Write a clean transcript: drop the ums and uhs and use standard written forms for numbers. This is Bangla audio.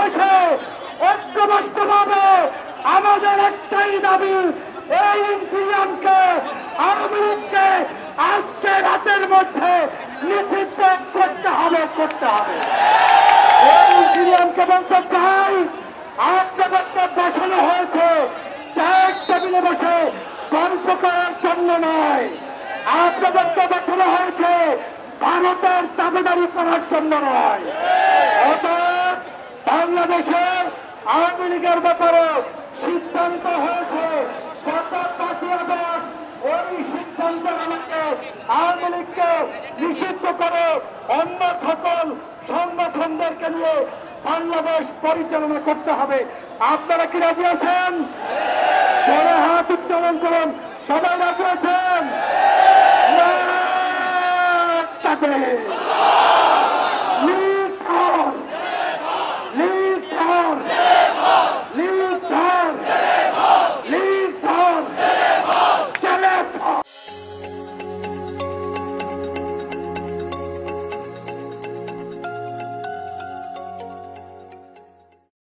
বসে ঐক্যবদ্ধভাবে আমাদের একটাই দাবি, এই ইন্টিরিয়ামকে, আওয়ামী লীগকে আজকে রাতের মধ্যে নিষিদ্ধ করতে হবে। এই ইন্টিরিয়ামকে বলতে চাই, আপনাদেরকে বসানো হয়েছে চায়ের টেবিলে বসে গল্প করার জন্য নয়, আপনাদেরকে বসানো হয়েছে ভারতের দাবিদারি করার জন্য নয়। অর্থাৎ বাংলাদেশে আওয়ামী লীগের ব্যাপারে সিদ্ধান্ত হয়েছে গত 5ই আগস্ট, ওই সিদ্ধান্ত আমাকে আওয়ামী লীগকে নিষিদ্ধ করে অন্য সকল সংগঠনদেরকে নিয়ে বাংলাদেশ পরিচালনা করতে হবে। আপনারা কি রাজি আছেন? জোরে হাত উত্তোলন করুন। সবাই রাজি আছেন?